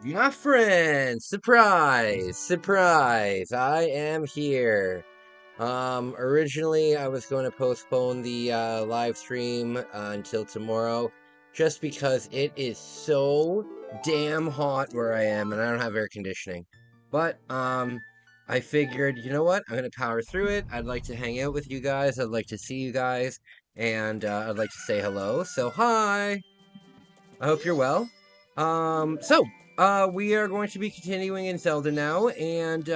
My friend, surprise, surprise, I am here. Originally I was going to postpone the live stream until tomorrow just because it is so damn hot where I am and I don't have air conditioning. But I figured, you know what? I'm going to power through it. I'd like to hang out with you guys. I'd like to see you guys and I'd like to say hello. So, hi. I hope you're well. We are going to be continuing in Zelda now, and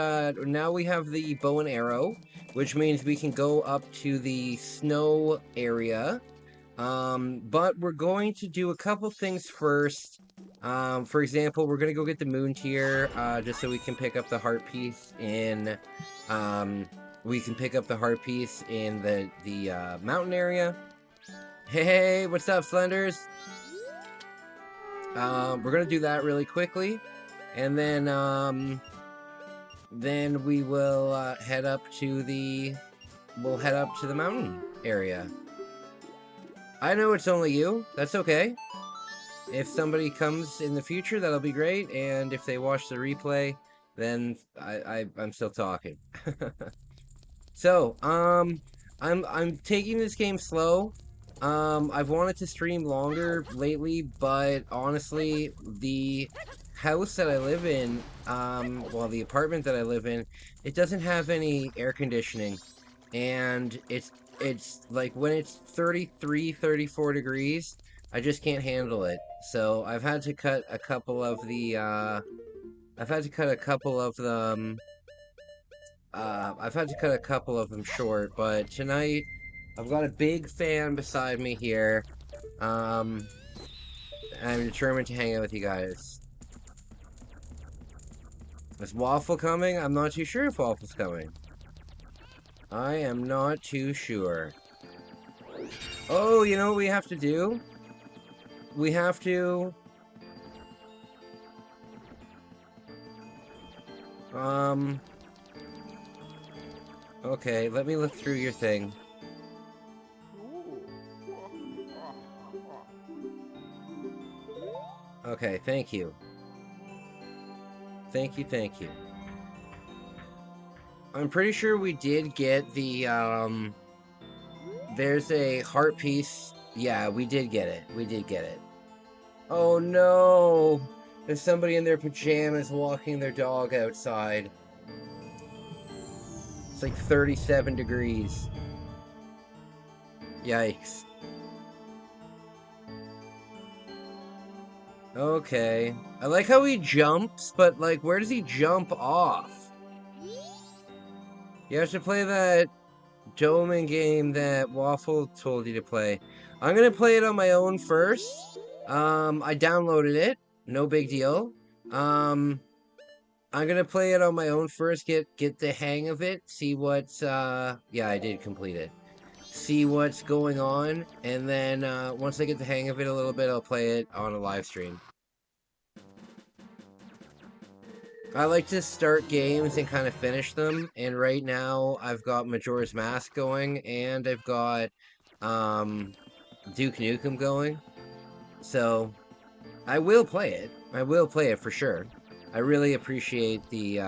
now we have the bow and arrow, which means we can go up to the snow area. But we're going to do a couple things first. For example, we're gonna go get the moon tier, just so we can pick up the heart piece in, we can pick up the heart piece in the mountain area. Hey, what's up, Slenders? We're gonna do that really quickly, and then we will head up to the mountain area. I know it's only you. That's okay. If somebody comes in the future, that'll be great. And if they watch the replay, then I'm still talking. So, I'm taking this game slow. I've wanted to stream longer lately, but honestly, the house that I live in, well, the apartment that I live in, it doesn't have any air conditioning, and it's like when it's 33, 34 degrees, I just can't handle it. So I've had to cut a couple of the, I've had to cut a couple of them I've had to cut a couple of them short, but tonight I've got a big fan beside me here. Um, I'm determined to hang out with you guys. Is Waffle coming? I'm not too sure if Waffle's coming. I am not too sure. Oh, you know what we have to do? We have to... Um... Okay, let me look through your thing. Okay, thank you. Thank you, thank you. I'm pretty sure we did get the, there's a heart piece. Yeah, we did get it. We did get it. Oh no! There's somebody in their pajamas walking their dog outside. It's like 37 degrees. Yikes. Okay. I like how he jumps, but like, where does he jump off? You have to play that Doman game that Waffle told you to play. I'm gonna play it on my own first. I downloaded it. No big deal. I'm gonna play it on my own first, get the hang of it, see what's yeah, I did complete it. See what's going on, and then once I get the hang of it a little bit, I'll play it on a live stream. I like to start games and kind of finish them, and right now I've got Majora's Mask going, and I've got Duke Nukem going. So I will play it. I will play it for sure. I really appreciate the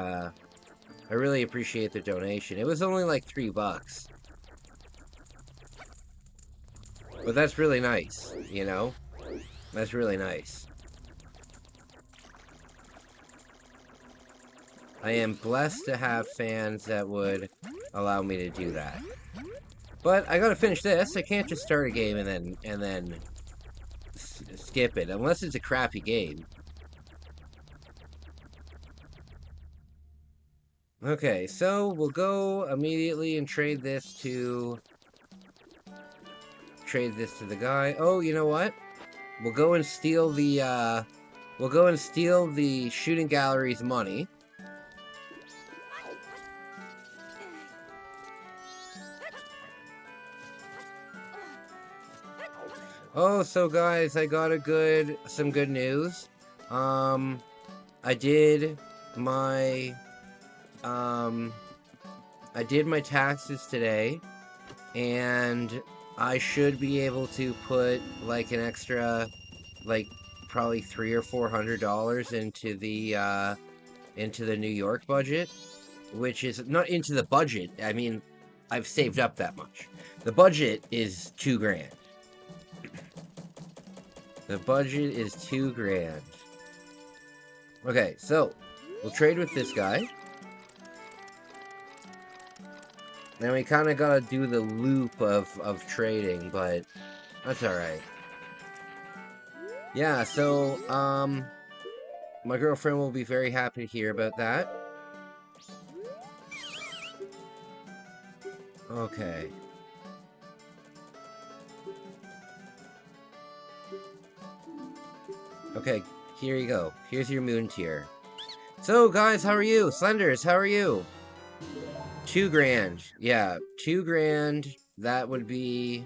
donation. It was only like $3. But that's really nice, you know? That's really nice. I am blessed to have fans that would allow me to do that. But I gotta finish this. I can't just start a game and then skip it, unless it's a crappy game. Okay, so we'll go immediately and trade this to the guy. Oh, you know what? We'll go and steal the shooting gallery's money. Oh, so guys, I got some good news. I did my taxes today, and I should be able to put like an extra, like probably $300 or $400 into the New York budget, which is not into the budget. I mean, I've saved up that much. The budget is $2,000. The budget is $2,000. Okay, so we'll trade with this guy. And we kind of gotta do the loop of trading, but that's alright. Yeah, so, my girlfriend will be very happy to hear about that. Okay. Okay, here you go. Here's your moon tier. So, guys, how are you? Slenders, how are you? $2,000. Yeah, $2,000. That would be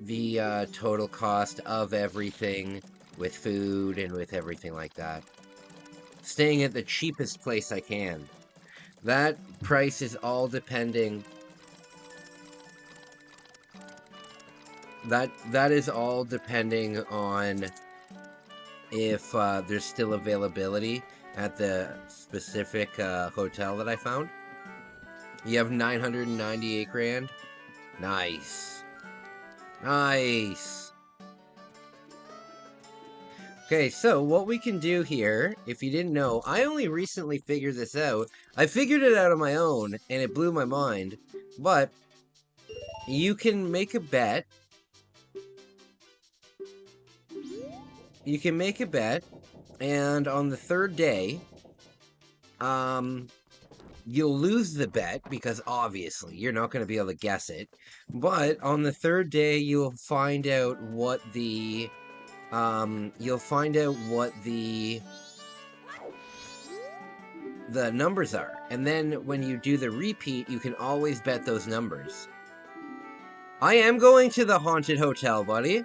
the total cost of everything with food and with everything like that. Staying at the cheapest place I can. That price is all depending. That is all depending on if there's still availability at the specific hotel that I found. You have 998 grand. Nice. Nice. Okay, so what we can do here, if you didn't know, I only recently figured this out. I figured it out on my own, and it blew my mind. But you can make a bet. You can make a bet, and on the third day, you'll lose the bet because obviously you're not going to be able to guess it. But on the third day, you'll find out what the numbers are. And then when you do the repeat, you can always bet those numbers. I am going to the haunted hotel, buddy.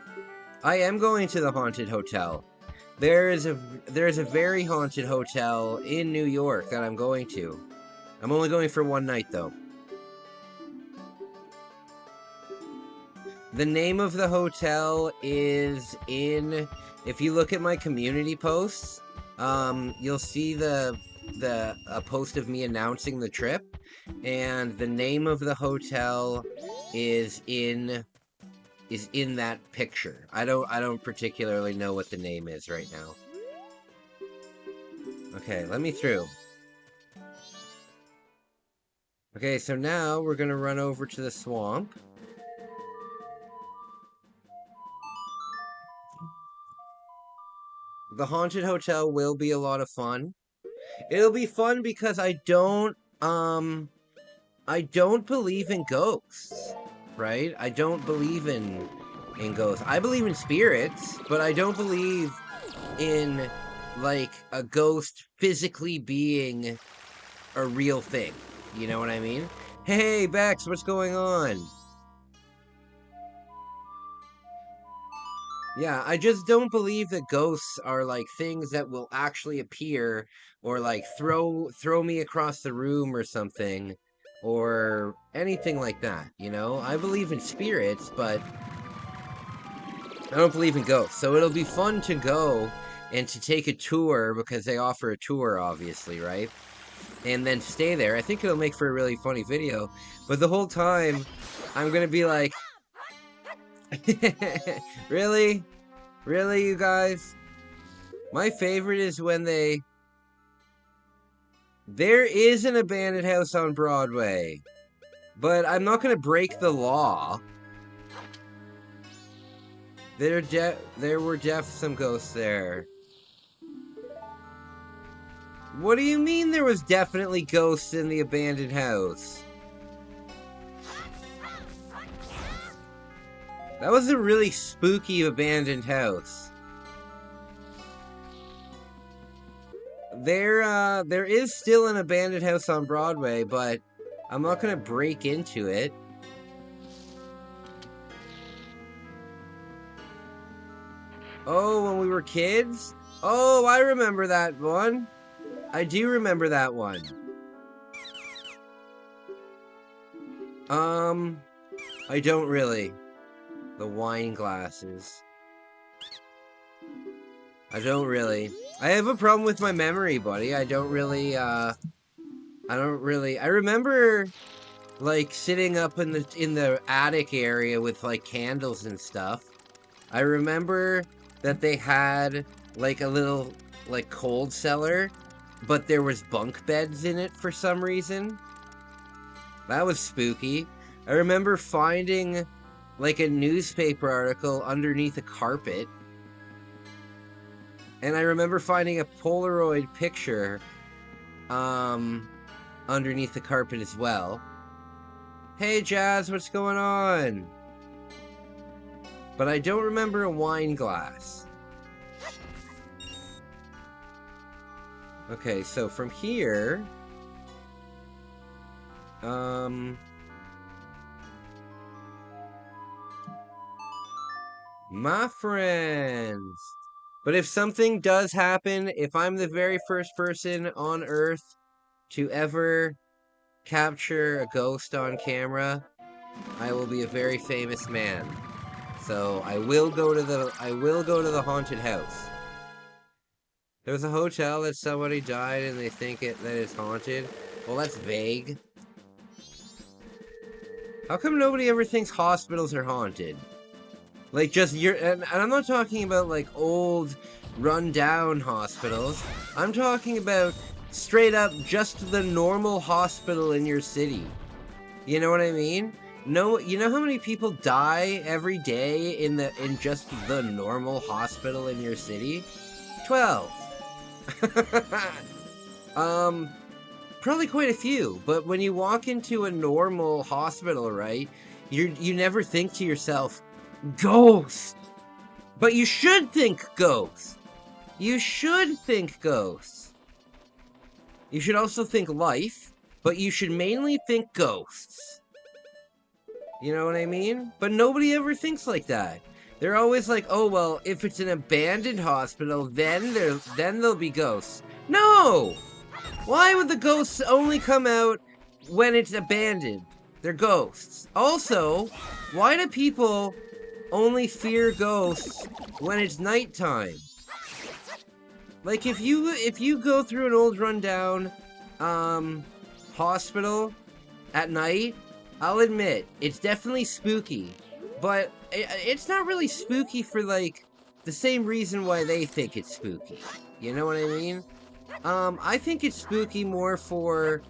I am going to the haunted hotel. There's a very haunted hotel in New York that I'm going to. I'm only going for one night, though. The name of the hotel is in... If you look at my community posts, you'll see a post of me announcing the trip, and the name of the hotel is in that picture. I don't particularly know what the name is right now. Okay, let me through. Okay, so now we're gonna run over to the swamp. The haunted hotel will be a lot of fun. It'll be fun because I don't believe in ghosts, right? I don't believe in ghosts. I believe in spirits, but I don't believe in, like, a ghost physically being a real thing. You know what I mean? Hey, Bex, what's going on? Yeah, I just don't believe that ghosts are, like, things that will actually appear or, like, throw me across the room or something or anything like that, you know? I believe in spirits, but I don't believe in ghosts. So it'll be fun to go and to take a tour because they offer a tour, obviously, right? And then stay there. I think it'll make for a really funny video. But the whole time, I'm gonna be like... Really? Really, you guys? My favorite is when they... There is an abandoned house on Broadway. But I'm not gonna break the law. There were some ghosts there. What do you mean there was definitely ghosts in the abandoned house? That was a really spooky abandoned house. There is still an abandoned house on Broadway, but I'm not gonna break into it. Oh, when we were kids? Oh, I remember that one. I do remember that one. I don't really. The wine glasses. I don't really. I have a problem with my memory, buddy. I remember like sitting up in the attic area with like candles and stuff. I remember that they had like a little like cold cellar, but there was bunk beds in it for some reason. That was spooky. I remember finding like a newspaper article underneath a carpet. And I remember finding a Polaroid picture underneath the carpet as well. Hey Jazz, what's going on? But I don't remember a wine glass. Okay, so from here... my friends! But if something does happen, if I'm the very first person on Earth to ever capture a ghost on camera, I will be a very famous man. So I will go to the haunted house. There's a hotel that somebody died and they think that it's haunted. Well, that's vague. How come nobody ever thinks hospitals are haunted? Like, just and I'm not talking about like old run-down hospitals. I'm talking about straight up just the normal hospital in your city. You know what I mean? No, you know how many people die every day in just the normal hospital in your city? 12. Probably quite a few, but when you walk into a normal hospital, right, you never think to yourself, ghost. But you should think ghosts. You should think ghosts. You should also think life, but you should mainly think ghosts. You know what I mean? But nobody ever thinks like that. They're always like, oh, well, if it's an abandoned hospital, then there'll be ghosts. No! Why would the ghosts only come out when it's abandoned? They're ghosts. Also, why do people only fear ghosts when it's nighttime? Like, if you go through an old rundown hospital at night, I'll admit, it's definitely spooky. But it's not really spooky for, like, the same reason why they think it's spooky. You know what I mean? I think it's spooky more for,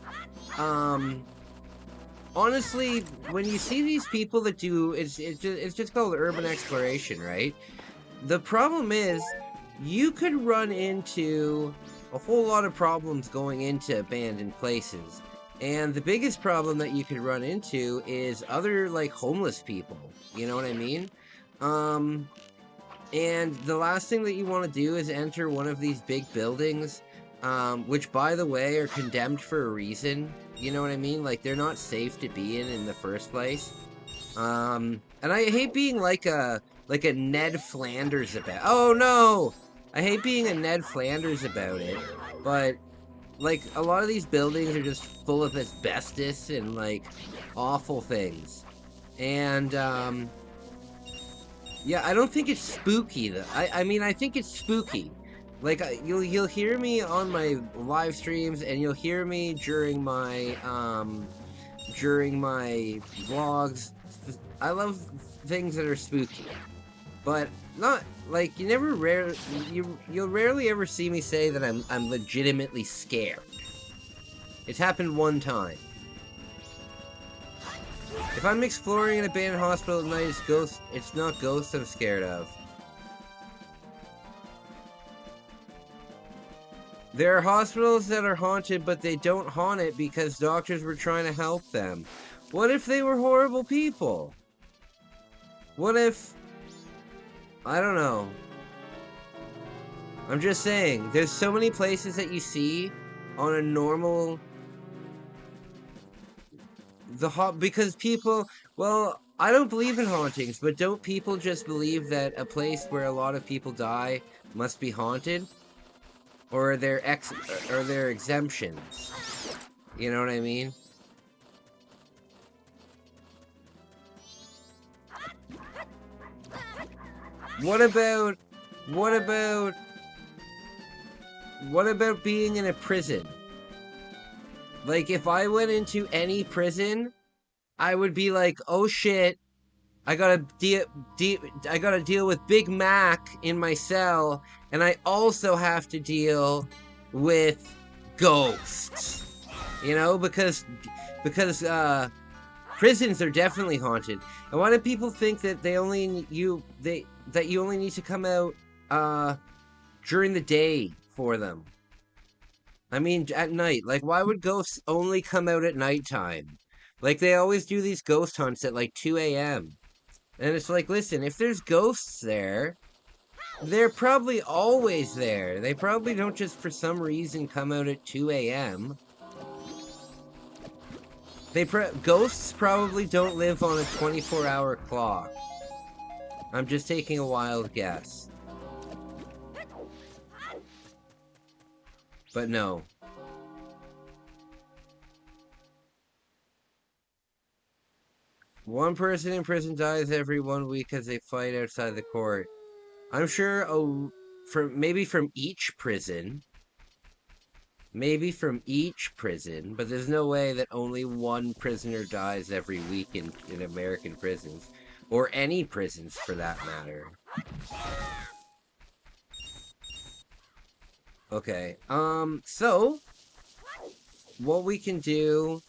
honestly, when you see these people that do, it's just called urban exploration, right? The problem is, you could run into a whole lot of problems going into abandoned places. And the biggest problem that you could run into is other, like, homeless people. You know what I mean? And the last thing that you want to do is enter one of these big buildings, which, by the way, are condemned for a reason. You know what I mean? Like, they're not safe to be in the first place. And I hate being like a Ned Flanders about... Oh, no! I hate being a Ned Flanders about it, but... like, a lot of these buildings are just full of asbestos and, like, awful things. And, yeah, I don't think it's spooky, though. I mean, I think it's spooky. Like, you'll hear me on my live streams, and you'll hear me during my vlogs. I love things that are spooky. But not like you'll rarely ever see me say that I'm legitimately scared. It's happened one time. If I'm exploring an abandoned hospital at night, it's not ghosts I'm scared of. There are hospitals that are haunted, but they don't haunt it because doctors were trying to help them. What if they were horrible people? What if... I don't know. I'm just saying, there's so many places that you see on a normal... because people... Well, I don't believe in hauntings, but don't people just believe that a place where a lot of people die must be haunted? Or are there exemptions? You know what I mean? What about what about being in a prison? Like, if I went into any prison, I would be like, oh shit, I gotta deal with Big Mac in my cell, and I also have to deal with ghosts. You know, because prisons are definitely haunted. And why do people think that that you only need to come out during the day for them? I mean, at night. Like, why would ghosts only come out at nighttime? Like, they always do these ghost hunts at like 2 a.m. And it's like, listen, if there's ghosts there, they're probably always there. They probably don't just for some reason come out at 2 a.m. Ghosts probably don't live on a 24-hour clock. I'm just taking a wild guess. But no. One person in prison dies every 1 week as they fight outside the court. I'm sure maybe from each prison. Maybe from each prison, but there's no way that only one prisoner dies every week in American prisons. Or any prisons, for that matter. Okay, so, what we can do,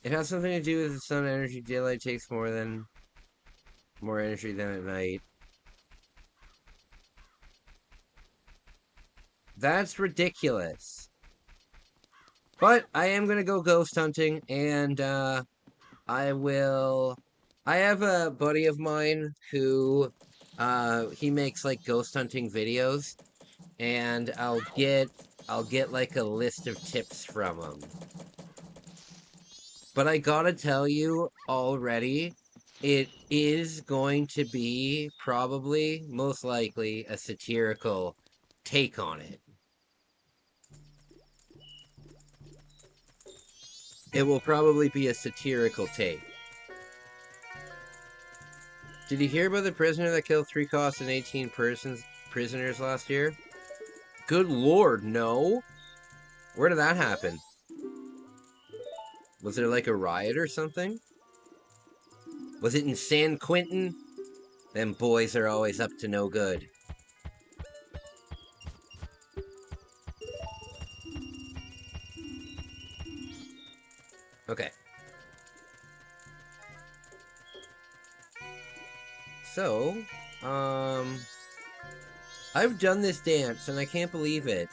it has something to do with the sun energy. Daylight takes more energy than at night. That's ridiculous. But I am gonna go ghost hunting, and I have a buddy of mine who he makes like ghost hunting videos, and I'll get like a list of tips from him. But I gotta tell you already, it is going to be probably, most likely, a satirical take on it. It will probably be a satirical take. Did you hear about the prisoner that killed 3 cops and 18 prisoners last year? Good lord, no. Where did that happen? Was there like a riot or something? Was it in San Quentin? Them boys are always up to no good. Okay. So, I've done this dance and I can't believe it.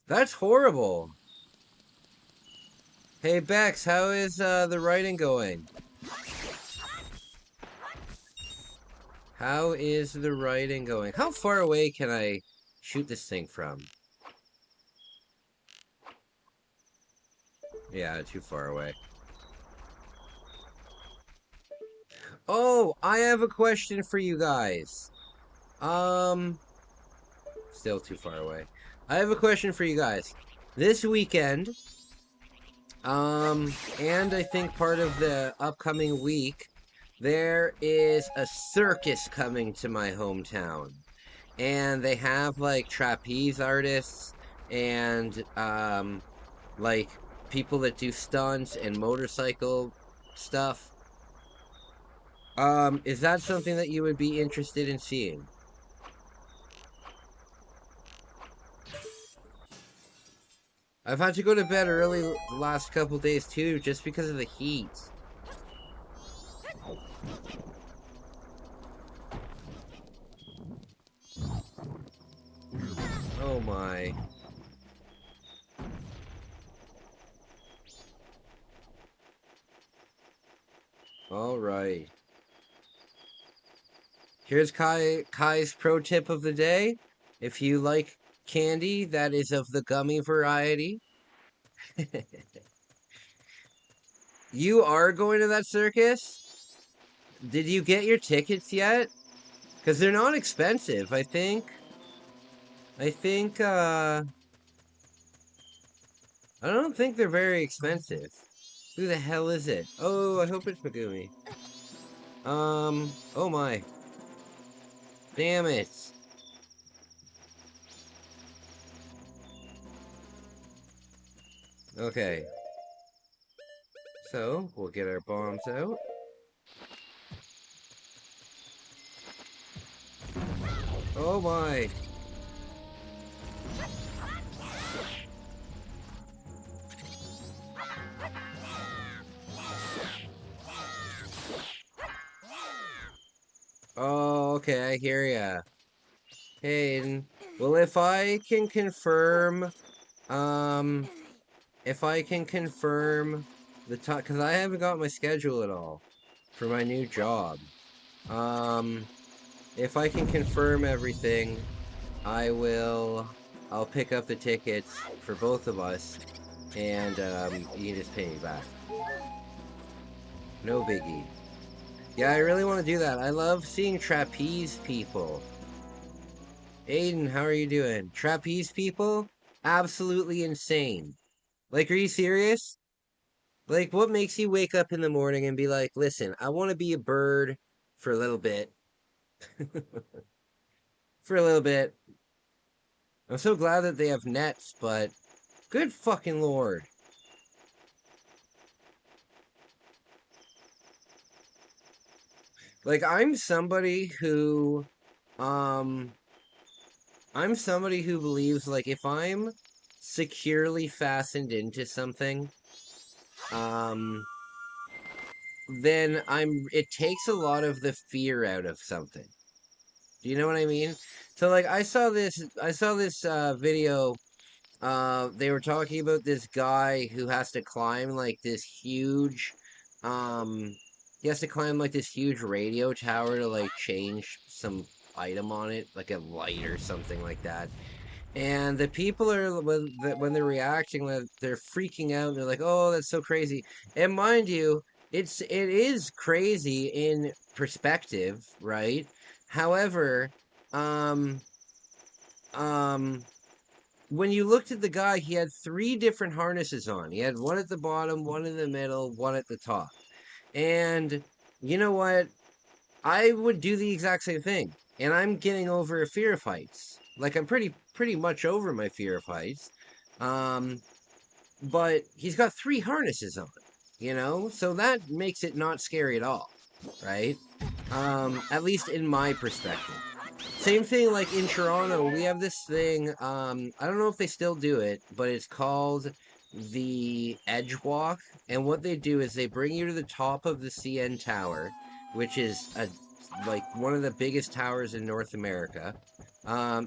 That's horrible. Hey Bex, how is the writing going? How is the writing going? How far away can I shoot this thing from? Yeah, too far away. Oh, I have a question for you guys. Still too far away. I have a question for you guys. This weekend, and I think part of the upcoming week, there is a circus coming to my hometown. And they have, like, trapeze artists and, like, people that do stunts and motorcycle stuff. Is that something that you would be interested in seeing? I've had to go to bed early the last couple days too, just because of the heat. Oh my. Alright. Here's Kai's pro tip of the day. If you like candy that is of the gummy variety. You are going to that circus? Did you get your tickets yet? Because they're not expensive, I think, I don't think they're very expensive. Who the hell is it? Oh, I hope it's Megumi. Oh my. Damn it. Okay. So, we'll get our bombs out. Oh my. Oh, okay, I hear ya. Hayden. Well, if I can confirm, um, if I can confirm the time, because I haven't got my schedule at all for my new job. Um, if I can confirm everything, I'll pick up the tickets for both of us, and, you can just pay me back. No biggie. Yeah, I really want to do that. I love seeing trapeze people. Aiden, how are you doing? Trapeze people? Absolutely insane. Like, are you serious? Like, what makes you wake up in the morning and be like, listen, I want to be a bird for a little bit. For a little bit. I'm so glad that they have nets, but good fucking lord. Like, um, I'm somebody who believes, like, if I'm securely fastened into something, um, then it takes a lot of the fear out of something. Do you know what I mean? So like I saw this video. They were talking about this guy who has to climb like this huge um he has to climb like this huge radio tower to like change some item on it, like a light or something like that. And the people are when they're reacting, they're freaking out. They're like, "Oh, that's so crazy." And mind you, it is crazy in perspective, right? However, um, um, when you looked at the guy, he had three different harnesses on. He had one at the bottom, one in the middle, one at the top. And you know what? I would do the exact same thing. And I'm getting over a fear of heights. Like I'm pretty much over my fear of heights. Um, but he's got three harnesses on, So that makes it not scary at all, right? At least in my perspective. Same thing like in Toronto, we have this thing, I don't know if they still do it, but it's called the Edge Walk. And what they do is they bring you to the top of the CN Tower, which is like one of the biggest towers in North America.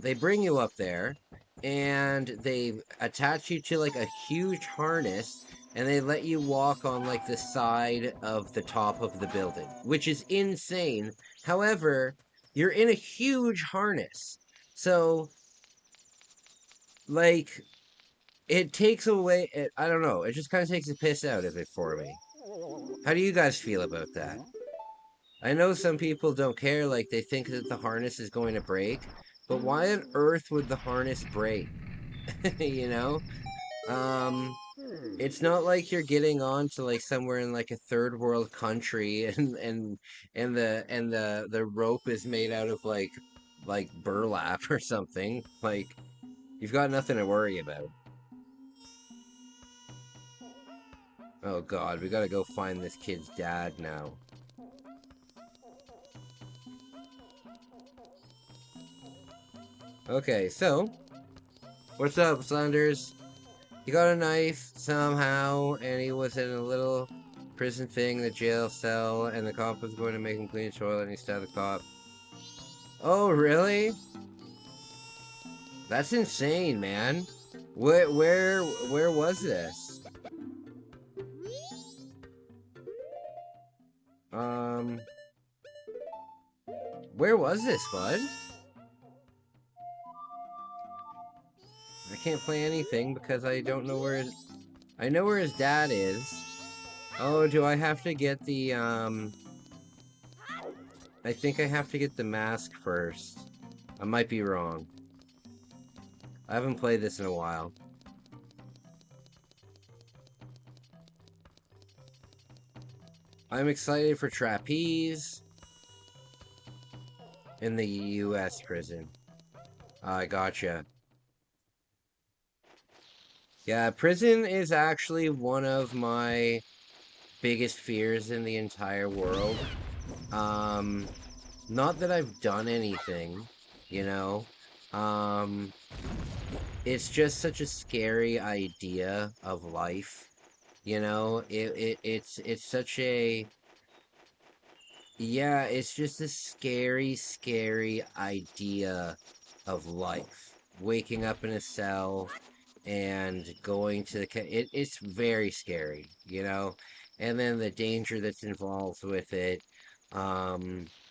They bring you up there and they attach you to like a huge harness and they let you walk on like the side of the top of the building, which is insane. However, you're in a huge harness. So, like, it takes away, I don't know, it just kind of takes the piss out of it for me. How do you guys feel about that? I know some people don't care, like, they think that the harness is going to break, but why on earth would the harness break? you know? Um, it's not like you're getting on to like somewhere in like a third world country and the rope is made out of like burlap or something. Like you've got nothing to worry about. Oh god, we gotta go find this kid's dad now. Okay, so what's up, Saunders? He got a knife somehow, and he was in a little prison thing, the jail cell, and the cop was going to make him clean the toilet, and he stabbed the cop. Oh, really? That's insane, man. Where was this? Um, where was this, bud? I can't play anything because I don't know I know where his dad is. Oh, do I have to get I think I have to get the mask first. I might be wrong. I haven't played this in a while. I'm excited for trapeze. In the U.S. prison. I gotcha. Yeah, prison is actually one of my biggest fears in the entire world. Um, Not that I've done anything, you know. Um, it's just such a scary idea of life, you know. It's such a yeah, it's just a scary idea of life. Waking up in a cell and going to it's very scary, you know. And then the danger that's involved with it,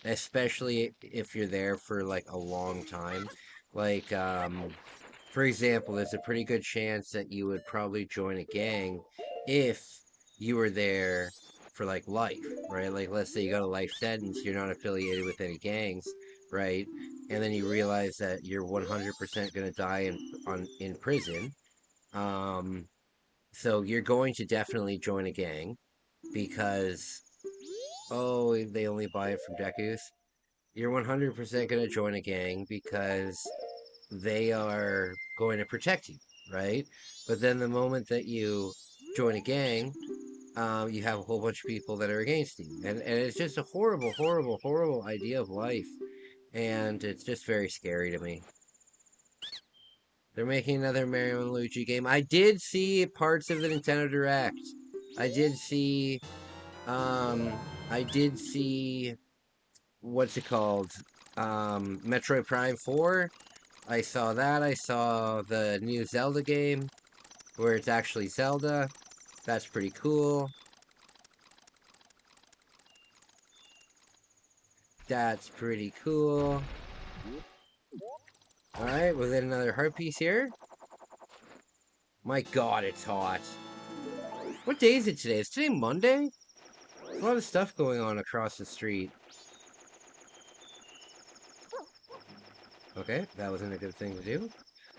especially if you're there for like a long time. Like, for example, there's a pretty good chance that you would probably join a gang if you were there for like life, right? Like, let's say you got a life sentence, you're not affiliated with any gangs, right? And then you realize that you're 100% going to die in prison. um, so you're going to definitely join a gang because, oh, they only buy it from Deku's. You're 100% going to join a gang because they are going to protect you, right? But then the moment that you join a gang, you have a whole bunch of people that are against you. And it's just a horrible idea of life. And it's just very scary to me. They're making another Mario and Luigi game. I did see parts of the Nintendo Direct. I did see, I did see, what's it called? Metroid Prime 4. I saw that. I saw the new Zelda game where it's actually Zelda. That's pretty cool. That's pretty cool. Alright, we'll get another heart piece here. My god, it's hot. What day is it today? Is today Monday? There's a lot of stuff going on across the street. Okay, that wasn't a good thing to do.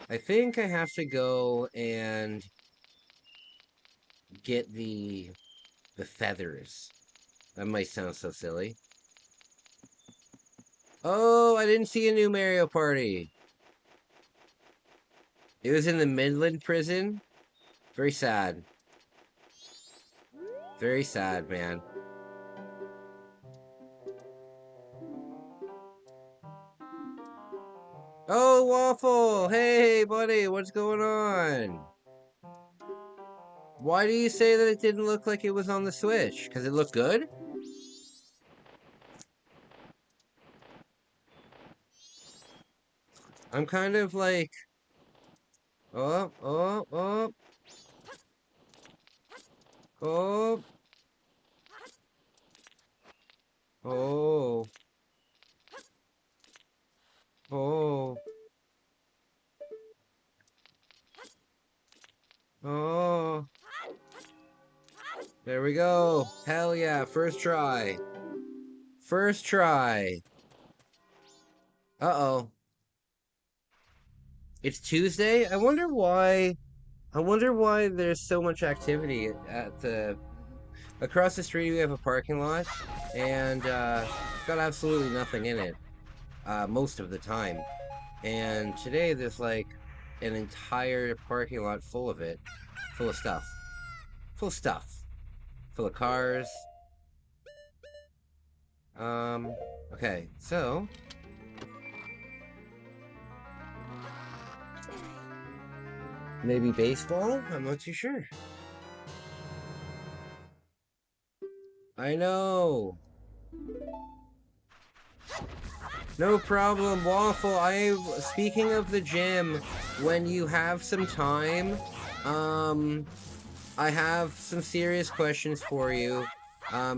I think I have to go and get the feathers. That might sound so silly. Oh, I didn't see a new Mario Party. It was in the Midland prison. Very sad. Very sad, man. Oh, Waffle! Hey, buddy, what's going on? Why do you say that it didn't look like it was on the Switch? Because it looked good? I'm kind of like, oh, oh, oh, oh, oh, oh, oh. There we go. Hell yeah, first try. First try. Uh-oh. It's Tuesday? I wonder why there's so much activity at the across the street. We have a parking lot and it's got absolutely nothing in it most of the time. And today there's like an entire parking lot full of it, full of stuff. Full of stuff. Full of cars. Okay, so maybe baseball? I'm not too sure. I know. No problem, Waffle. Speaking of the gym, when you have some time, um, I have some serious questions for you,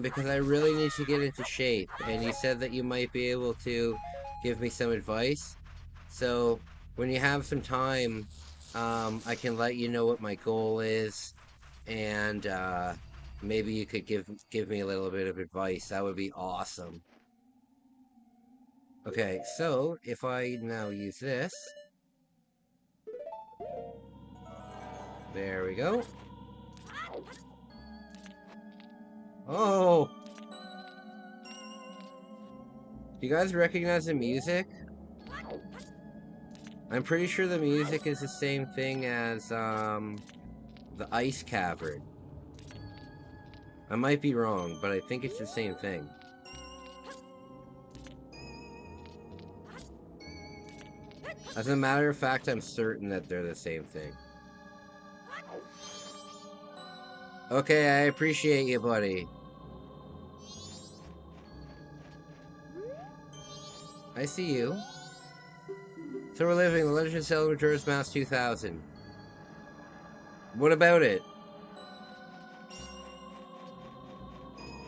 because I really need to get into shape, and you said that you might be able to give me some advice. So, when you have some time, I can let you know what my goal is, and maybe you could give me a little bit of advice. That would be awesome. Okay, so if I now use this, there we go. Oh, Do you guys recognize the music? I'm pretty sure the music is the same thing as, the Ice Cavern. I might be wrong, but I think it's the same thing. As a matter of fact, I'm certain that they're the same thing. Okay, I appreciate you, buddy. I see you. So we're living the Legend of Zelda Majora's Mask 2000. What about it?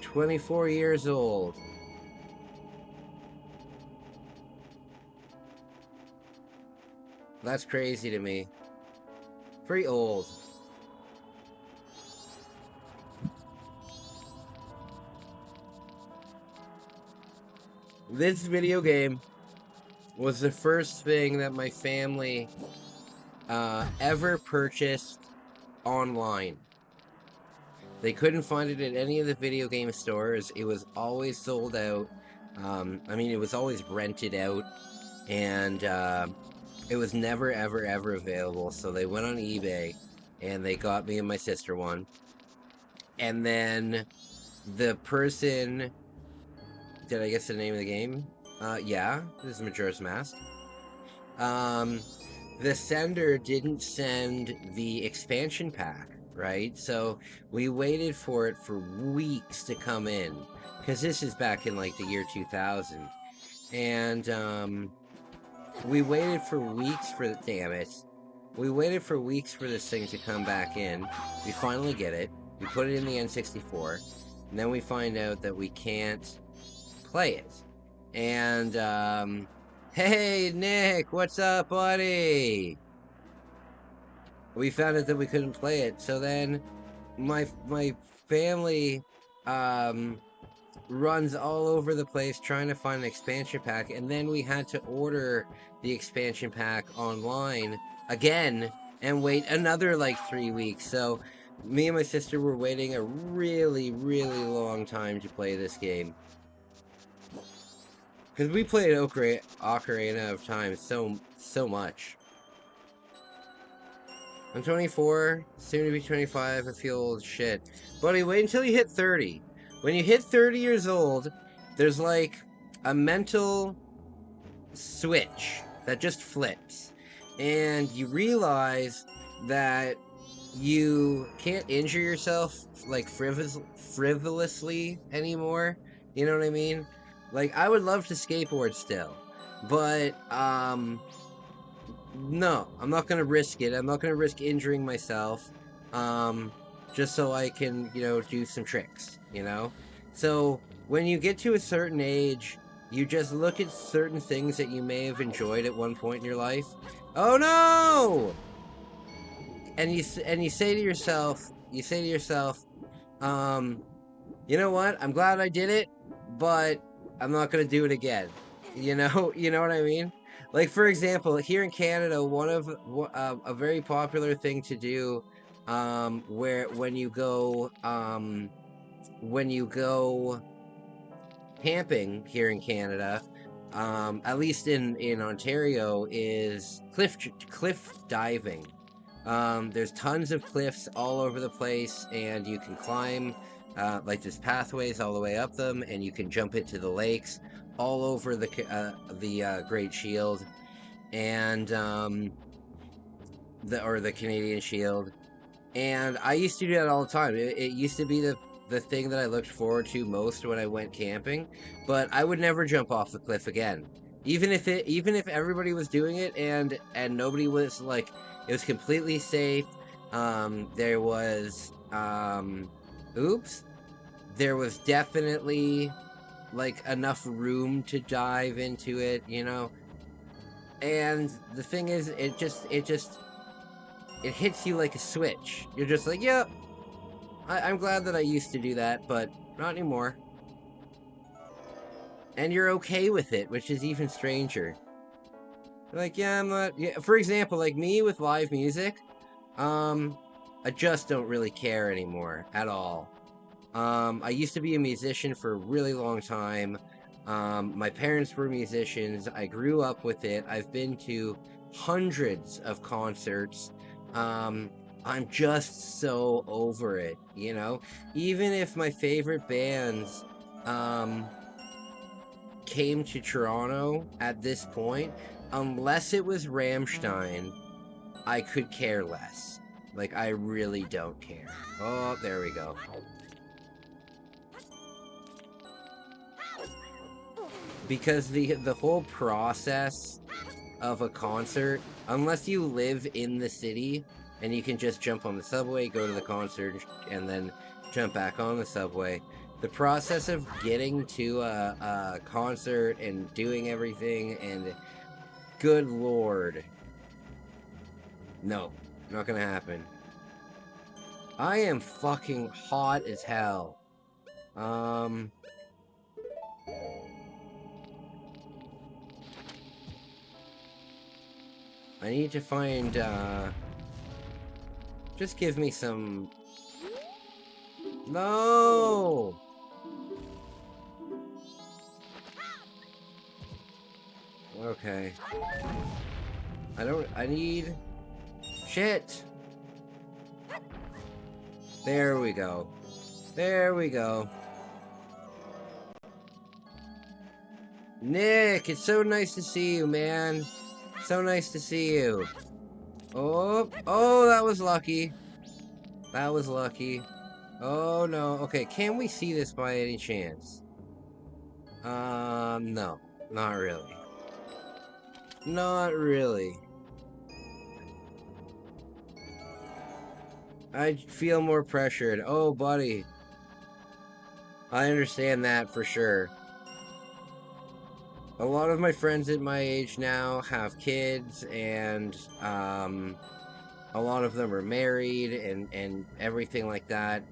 24 years old. That's crazy to me. Pretty old. This video game was the first thing that my family ever purchased online. They couldn't find it at any of the video game stores. It was always sold out. I mean, it was always rented out, and it was never, ever, ever available. So they went on eBay, and they got me and my sister one. And then the person... Did I guess the name of the game? Yeah, this is Majora's Mask. The sender didn't send the expansion pack, right? So we waited for it for weeks to come in, because this is back in like the year 2000. And we waited for weeks for the... Damn it. We waited for weeks for this thing to come back in. We finally get it. We put it in the N64. And then we find out that we can't play it. And hey Nick, what's up, buddy? We found out that we couldn't play it. So then my family runs all over the place trying to find an expansion pack, and then we had to order the expansion pack online again and wait another like 3 weeks. So me and my sister were waiting a really, really long time to play this game. Because we played Ocarina of Time so much. I'm 24, soon to be 25, I feel old as shit. Buddy, wait until you hit 30. When you hit 30 years old, there's like a mental switch that just flips. And you realize that you can't injure yourself like frivolously anymore. You know what I mean? Like, I would love to skateboard still, but, no, I'm not gonna risk it. I'm not gonna risk injuring myself, just so I can, you know, do some tricks, you know? So, when you get to a certain age, you just look at certain things that you may have enjoyed at one point in your life. Oh no! And you say to yourself, you know what? I'm glad I did it, but I'm not gonna do it again. You know what I mean? Like, for example, here in Canada, one of a very popular thing to do, where when you go camping here in Canada, at least in Ontario, is cliff diving. There's tons of cliffs all over the place, and you can climb. Like, there's pathways all the way up them, and you can jump into the lakes all over the Great Shield, and the Canadian Shield. And I used to do that all the time. It used to be the thing that I looked forward to most when I went camping, but I would never jump off the cliff again. Even if everybody was doing it and nobody was like, it was completely safe. There was there was definitely like enough room to dive into it, you know. And the thing is, it hits you like a switch. You're just like, yeah, I'm glad that I used to do that, but not anymore. And you're okay with it, which is even stranger. Like, yeah, I'm not... Yeah, for example, like me with live music, I just don't really care anymore at all. I used to be a musician for a really long time. My parents were musicians. I grew up with it. I've been to hundreds of concerts. Um, I'm just so over it, you know? Even if my favorite bands came to Toronto at this point, unless it was Rammstein, I could care less. Like, I really don't care. Oh, there we go. Because the whole process of a concert, unless you live in the city and you can just jump on the subway, go to the concert, and then jump back on the subway, the process of getting to a concert and doing everything, and good lord, no, not gonna happen. I am fucking hot as hell. Um, I need to find, just give me some... No! Okay. I need... Shit! There we go. There we go. Nick, it's so nice to see you, man. So nice to see you. Oh, that was lucky. That was lucky. Oh, no. Okay, can we see this by any chance? No. Not really. Not really. I feel more pressured. Oh, buddy. I understand that for sure. A lot of my friends at my age now have kids, and a lot of them are married and everything like that.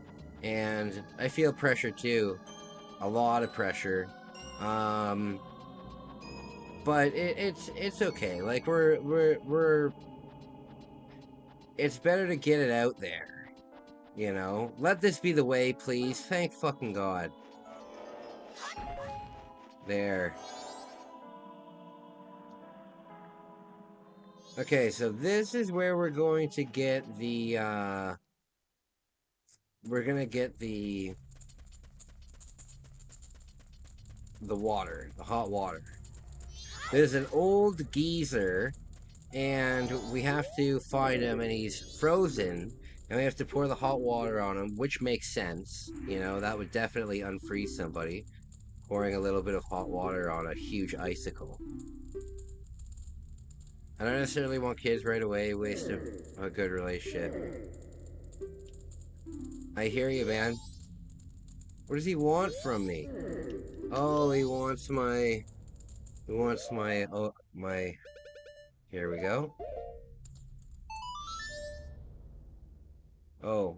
And I feel pressure too. A lot of pressure. Um, but it's okay. Like we're it's better to get it out there, you know? Let this be the way, please. Thank fucking God. There. Okay, so this is where we're going to get the we're gonna get the water, the hot water. There's an old geezer, and we have to find him, and he's frozen, and we have to pour the hot water on him, which makes sense. You know, that would definitely unfreeze somebody, pouring a little bit of hot water on a huge icicle. I don't necessarily want kids right away, waste of a good relationship. I hear you, man. What does he want from me? Oh, he wants my... He wants my... Oh, my... Here we go. Oh,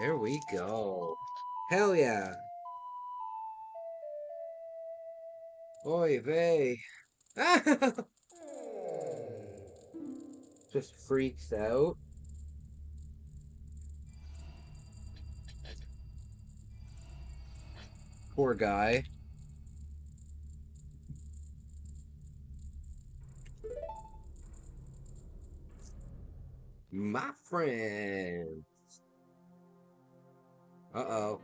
there we go. Hell yeah. Oy vey. Just freaks out. Poor guy. My friend. Uh-oh.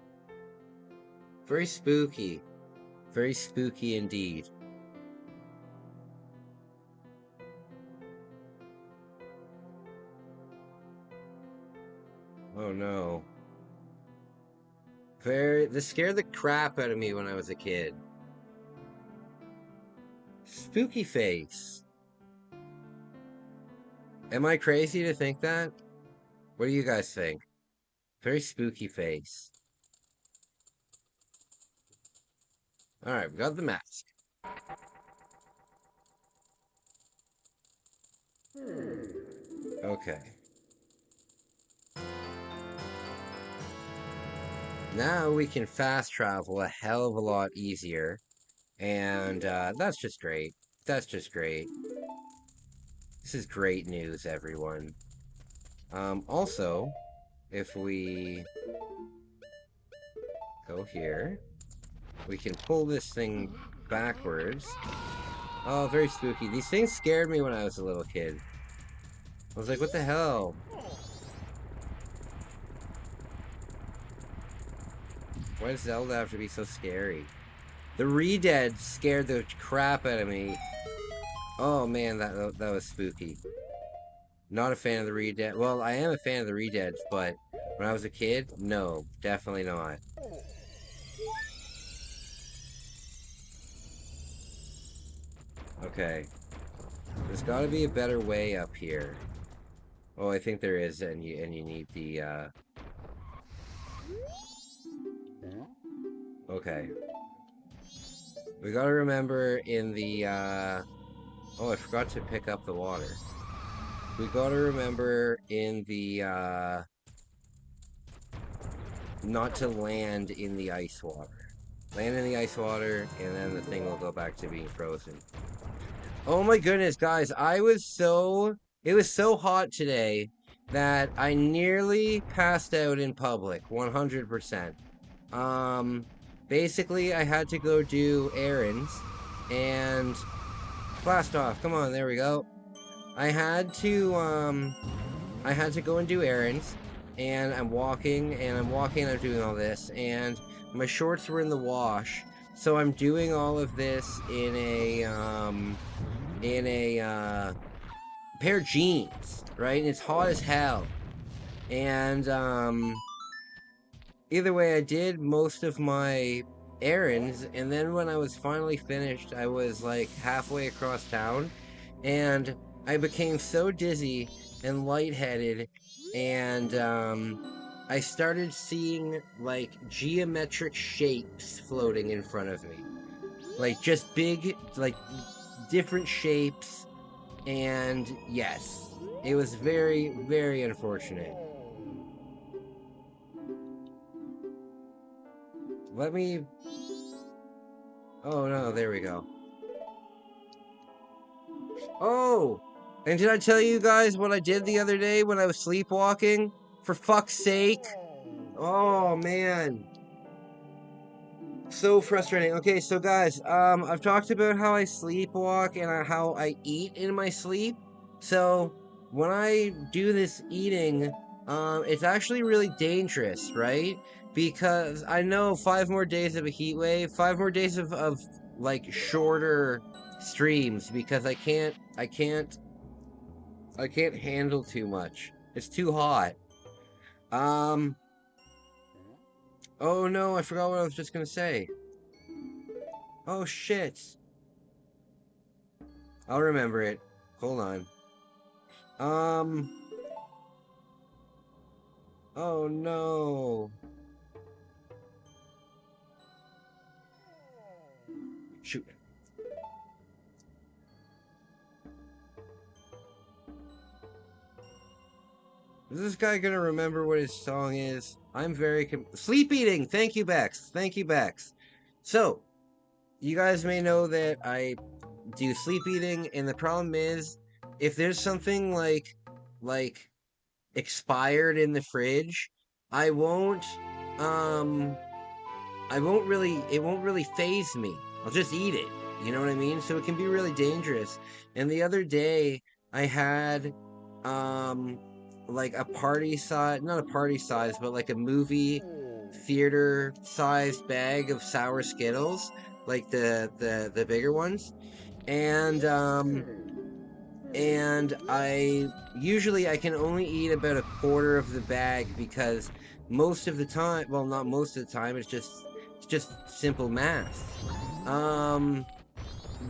Very spooky. Very spooky indeed. Oh no. This scared the crap out of me when I was a kid. Spooky face. Am I crazy to think that? What do you guys think? Very spooky face. Alright, we got the mask. Okay. Now we can fast travel a hell of a lot easier. And that's just great. That's just great. This is great news, everyone. Also, if we Go here. We can pull this thing backwards. Oh, very spooky. These things scared me when I was a little kid. I was like, what the hell? Why does Zelda have to be so scary? The Re-Dead scared the crap out of me. Oh man, that was spooky. Not a fan of the Re-Dead. Well, I am a fan of the Re-Deads, but when I was a kid, no, definitely not. Okay. There's gotta be a better way up here. Oh, I think there is, and you need the okay. We gotta remember in the oh, I forgot to pick up the water. We gotta remember in the not to land in the ice water. Land in the ice water, and then the thing will go back to being frozen. Oh my goodness, guys, it was so hot today that I nearly passed out in public, 100%. Basically, I had to go do errands, and blast off, come on, there we go. I had to go and do errands, and I'm walking, and I'm doing all this, and my shorts were in the wash, so I'm doing all of this in a pair of jeans, right? And it's hot as hell. And either way, I did most of my errands, and then when I was finally finished, I was like halfway across town, and I became so dizzy and lightheaded, and I started seeing like geometric shapes floating in front of me, like just big, like different shapes, and yes, it was very, very unfortunate. Let me... Oh no, there we go. Oh! And did I tell you guys what I did the other day when I was sleepwalking? For fuck's sake! Oh man. So frustrating. Okay, so guys, I've talked about how I sleepwalk and how I eat in my sleep. So, when I do this eating, it's actually really dangerous, right? Because I know 5 more days of a heat wave, 5 more days of like shorter streams because I can't handle too much. It's too hot. Um, oh no, I forgot what I was just gonna say. Oh shit. I'll remember it. Hold on. Um, oh no. Shoot. Is this guy gonna remember what his song is? I'm very sleep eating. Thank you, Bex. Thank you, Bex. So, you guys may know that I do sleep eating, and the problem is, if there's something like expired in the fridge, I won't um it won't really phase me. I'll just eat it. You know what I mean? So it can be really dangerous. And the other day I had um like a party size, not a party size, but like a movie theater sized bag of sour Skittles, like the bigger ones. And I usually I can only eat about a quarter of the bag because most of the time, well, not most of the time, it's just simple math. Um,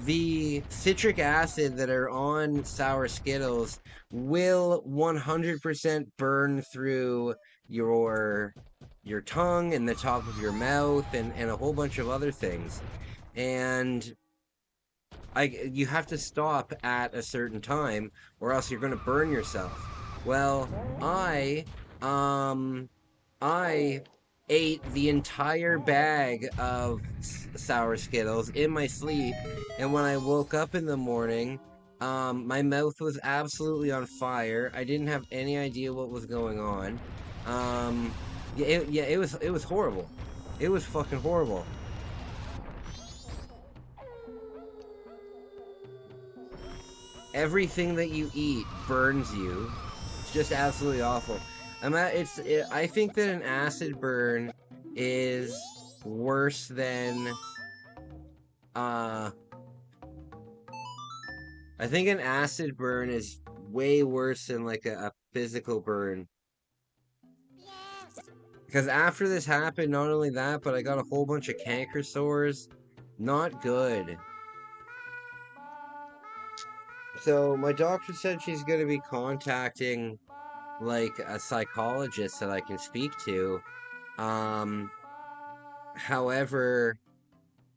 the citric acid that are on sour Skittles will 100% burn through your your tongue and the top of your mouth and a whole bunch of other things. And you have to stop at a certain time or else you're going to burn yourself. Well, um I ate the entire bag of sour Skittles in my sleep, and when I woke up in the morning, my mouth was absolutely on fire. I didn't have any idea what was going on. Yeah, it was horrible. It was fucking horrible. Everything that you eat burns you. It's just absolutely awful. I think that an acid burn is worse than uh I think an acid burn is way worse than like a physical burn. Because after this happened, not only that, but I got a whole bunch of canker sores. Not good. So my doctor said she's going to be contacting like a psychologist that I can speak to. Um, However,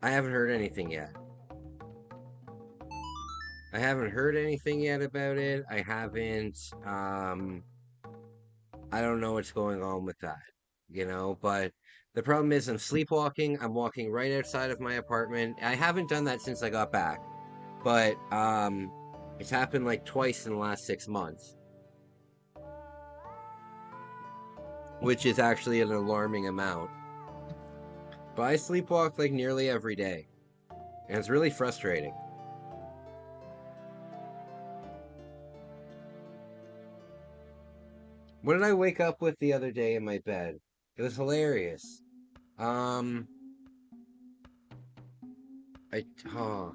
I haven't heard anything yet. I haven't heard anything yet about it. I don't know what's going on with that, but the problem is I'm sleepwalking. I'm walking right outside of my apartment. I haven't done that since I got back, but it's happened like twice in the last 6 months, which is actually an alarming amount. But I sleepwalk like nearly every day, and it's really frustrating. What did I wake up with the other day in my bed? It was hilarious. Um, I oh,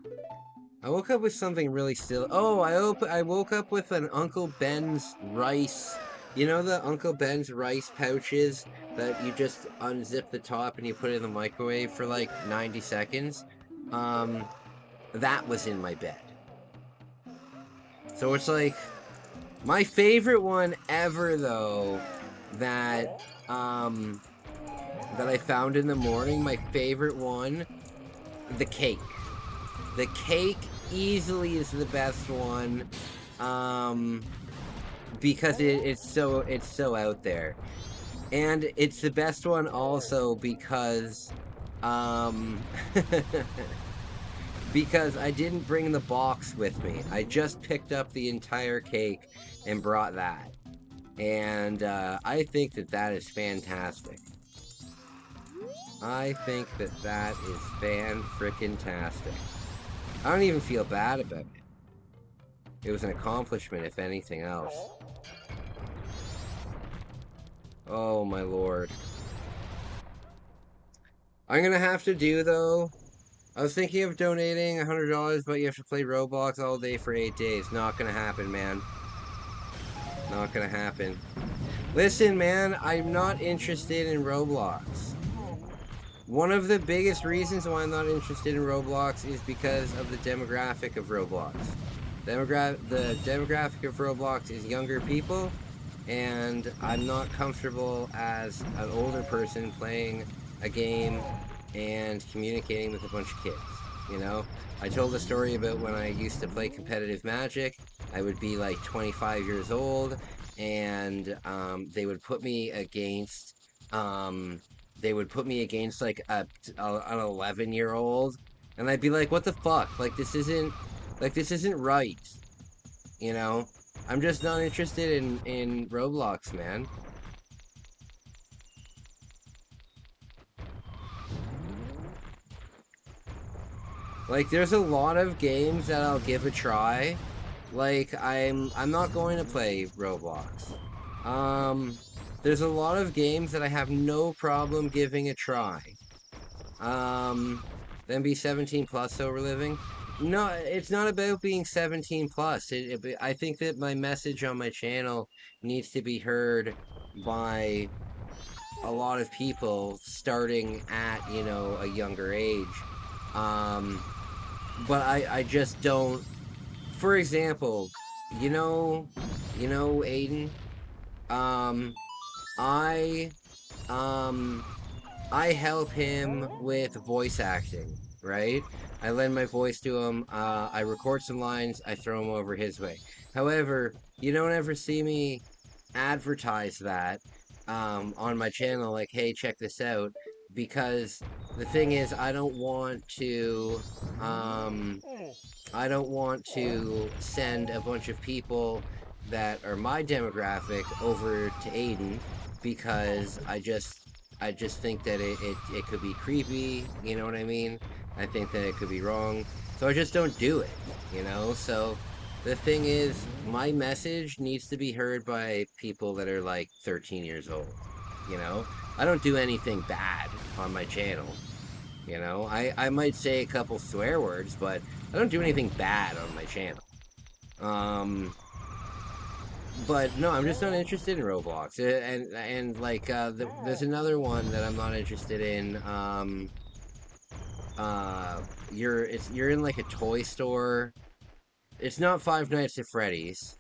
I woke up with something really silly. Oh, I woke up with an Uncle Ben's rice. You know the Uncle Ben's rice pouches that you just unzip the top and you put it in the microwave for like 90 seconds? Um, that was in my bed. So it's like my favorite one ever though that um that I found in the morning, my favorite one, the cake. The cake easily is the best one. Because it's so out there. And it's the best one also because um because I didn't bring the box with me. I just picked up the entire cake and brought that. And I think that that is fantastic. I think that that is fan-frickin-tastic. I don't even feel bad about it. It was an accomplishment, if anything else. Oh, my lord. I'm gonna have to do, though. I was thinking of donating $100, but you have to play Roblox all day for 8 days. Not gonna happen, man. Not gonna happen. Listen, man, I'm not interested in Roblox. One of the biggest reasons why I'm not interested in Roblox is because of the demographic of Roblox. The demographic of Roblox is younger people, and I'm not comfortable as an older person playing a game and communicating with a bunch of kids, I told a story about when I used to play competitive Magic. I would be like 25 years old, and they would put me against like an 11-year-old, and I'd be like, what the fuck? Like this isn't right. I'm just not interested in Roblox, man. Like there's a lot of games that I'll give a try. Like I'm not going to play Roblox. There's a lot of games that I have no problem giving a try. Then be 17 plus over living. No, it's not about being 17 plus. I think that my message on my channel needs to be heard by a lot of people starting at, a younger age. But I just don't. For example, Aiden. Um, I um I help him with voice acting, right? I lend my voice to him. I record some lines. I throw them over his way. However, you don't ever see me advertise that on my channel, like, hey, check this out, because the thing is, I don't want to send a bunch of people that are my demographic over to Aiden because I just think that it could be creepy, you know what I mean? I think that it could be wrong. So I just don't do it, you know? So the thing is, my message needs to be heard by people that are like 13 years old, you know? I don't do anything bad on my channel, you know? I might say a couple swear words, but I don't do anything bad on my channel. Um, but no, I'm just not interested in Roblox. And like there's another one that I'm not interested in. You're in like a toy store. It's not Five Nights at Freddy's.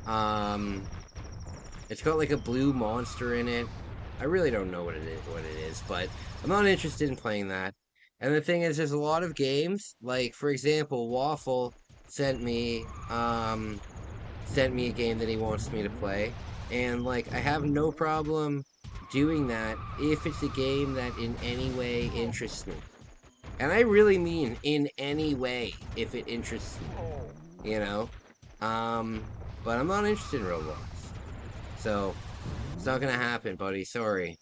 Um, it's got like a blue monster in it. I really don't know what it is, but I'm not interested in playing that. And the thing is, there's a lot of games. Like for example, Waffle sent me sent me a game that he wants me to play. And like I have no problem doing that if it's a game that in any way interests me. And I really mean in any way if it interests me, you know? Um but I'm not interested in Roblox. So it's not gonna happen, buddy. Sorry.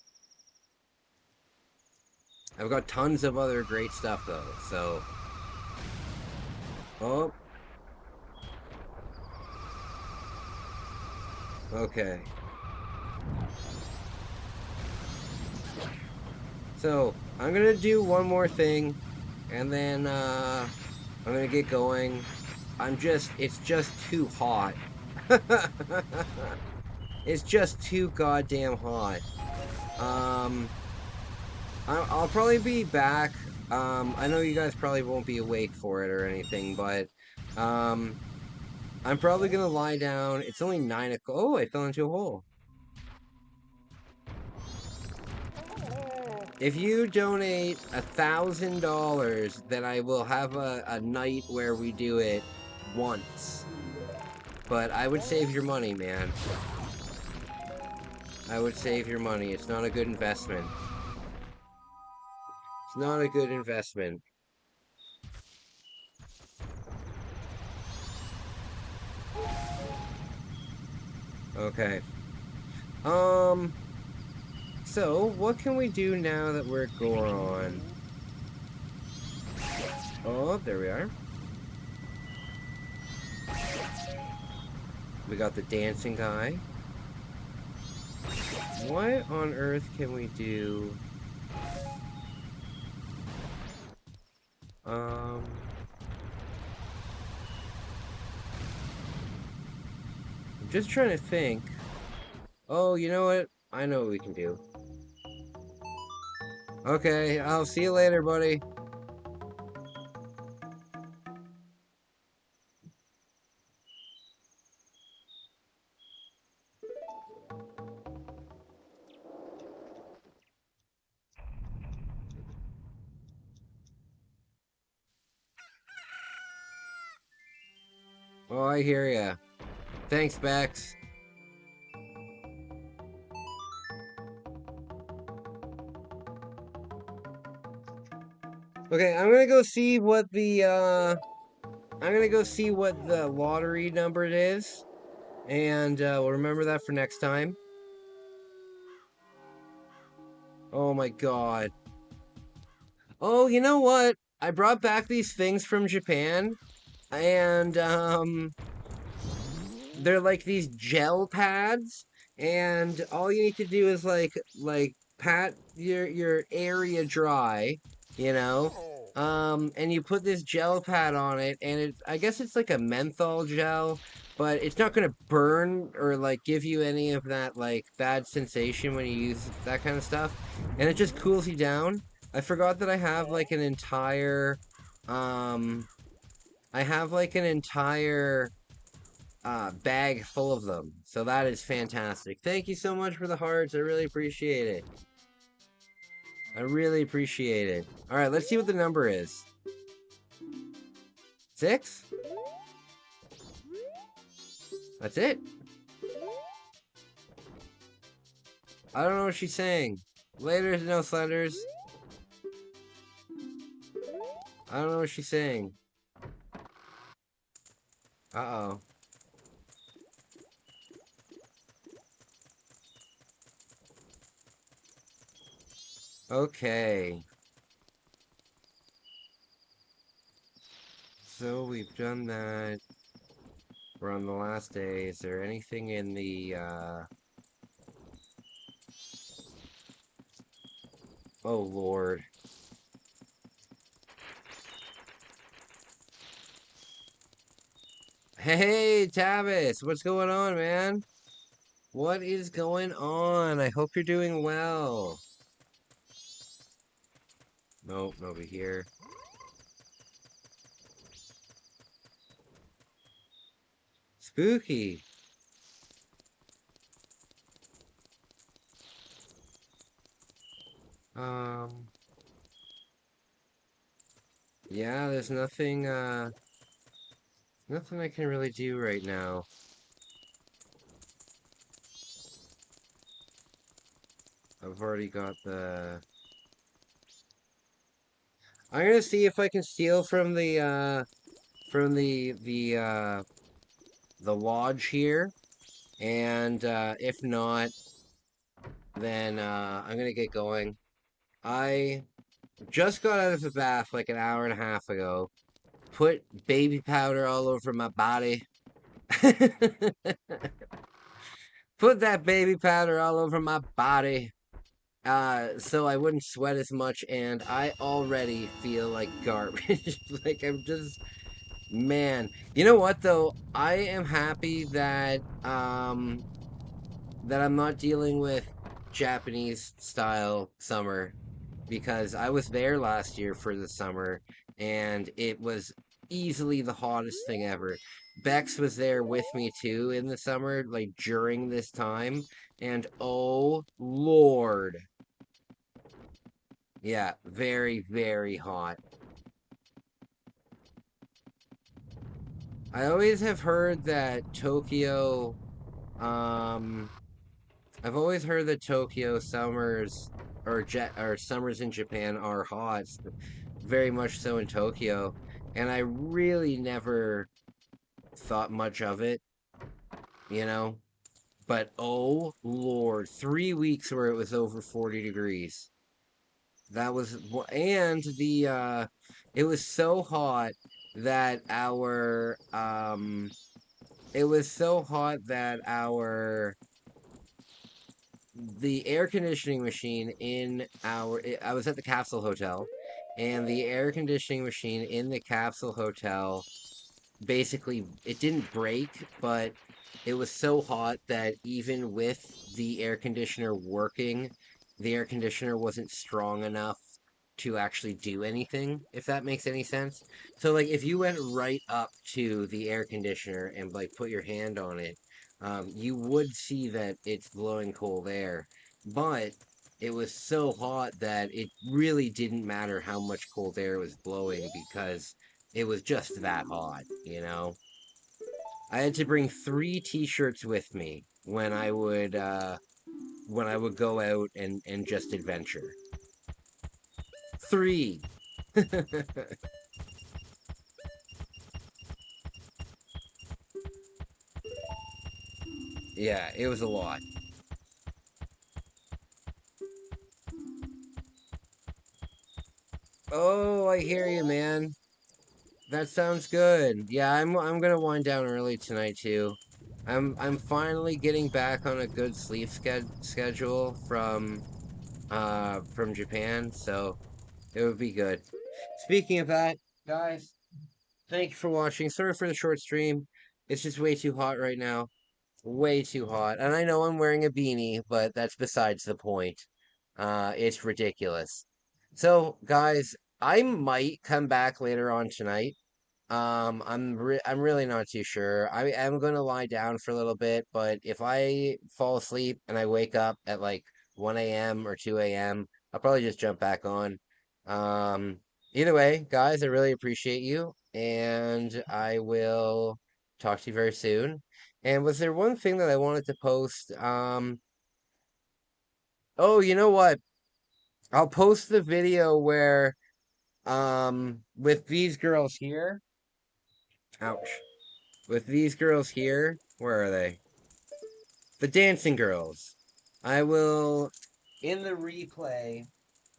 I've got tons of other great stuff though. So oh, okay. So I'm gonna do one more thing and then I'm gonna get going. It's just too hot. It's just too goddamn hot. Um, I'll probably be back. I know you guys probably won't be awake for it or anything, but um, I'm probably gonna lie down. It's only 9 o'clock. Oh, I fell into a hole. If you donate $1,000, then I will have a night where we do it once. But I would save your money, man. I would save your money. It's not a good investment. It's not a good investment. Okay. Um, so what can we do now that we're Goron? Oh, there we are. We got the dancing guy. What on earth can we do? Um, I'm just trying to think. Oh, you know what? I know what we can do. Okay, I'll see you later, buddy. Oh, I hear ya. Thanks, Bex. Okay, I'm gonna go see what the I'm gonna go see what the lottery number it is, and we'll remember that for next time. Oh my god. Oh, you know what? I brought back these things from Japan, and they're like these gel pads, and all you need to do is like pat your area dry, you know, and you put this gel pad on it, and I guess it's like a menthol gel, but it's not gonna burn or like give you any of that like bad sensation when you use that kind of stuff, and it just cools you down. I forgot that um I have like an entire bag full of them. So that is fantastic. Thank you so much for the hearts. I really appreciate it. I really appreciate it. All right, let's see what the number is. 6? That's it. I don't know what she's saying. Later, no slenders. I don't know what she's saying. Uh-oh. Okay. So we've done that. We're on the last day. Is there anything in the, oh Lord. Hey, Tavis, what's going on, man? What is going on? I hope you're doing well. Nope, nobody here. Spooky. Um, yeah, there's nothing, nothing I can really do right now. I've already got the... I'm gonna see if I can steal from from the lodge here, and, if not, then, I'm gonna get going. I just got out of the bath like an hour and a half ago, put baby powder all over my body. Put that baby powder all over my body, so I wouldn't sweat as much, and I already feel like garbage. Like I'm just, man. You know what though? I am happy that I'm not dealing with Japanese style summer, because I was there last year for the summer and it was easily the hottest thing ever. Bex was there with me too in the summer, like during this time, and oh Lord. Yeah, very, very hot. I always have heard that Tokyo, um, I've always heard that Tokyo summers or summers in Japan are hot, very much so in Tokyo, and I really never thought much of it, you know. But oh Lord, 3 weeks where it was over 40 degrees. And it was so hot that it was so hot that our the air conditioning machine in I was at the Capsule Hotel, and the air conditioning machine in the Capsule Hotel, basically it didn't break, but it was so hot that even with the air conditioner working, the air conditioner wasn't strong enough to actually do anything, if that makes any sense. So like if you went right up to the air conditioner and like put your hand on it, you would see that it's blowing cold air, but it was so hot that it really didn't matter how much cold air was blowing, because it was just that hot, you know? I had to bring 3 t-shirts with me when I would go out and just adventure. 3. Yeah, it was a lot. Oh, I hear you, man. That sounds good. Yeah, I'm gonna wind down early tonight too. I'm finally getting back on a good sleep schedule from Japan, so it would be good. Speaking of that, guys, thank you for watching. Sorry for the short stream. It's just way too hot right now. Way too hot. And I know I'm wearing a beanie, but that's besides the point. It's ridiculous. So, guys, I might come back later on tonight. I'm really not too sure. I am going to lie down for a little bit, but if I fall asleep and I wake up at like 1 a.m. or 2 a.m., I'll probably just jump back on. Um, Either way, guys, I really appreciate you, and I will talk to you very soon. And was there one thing that I wanted to post? Oh, you know what? I'll post the video where, with these girls here. Ouch. With these girls here, where are they? The dancing girls. I will, in the replay.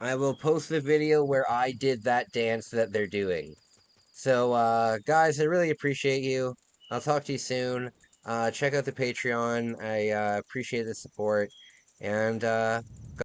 I will post the video where I did that dance that they're doing. So, guys, I really appreciate you. I'll talk to you soon. Check out the Patreon. I appreciate the support. And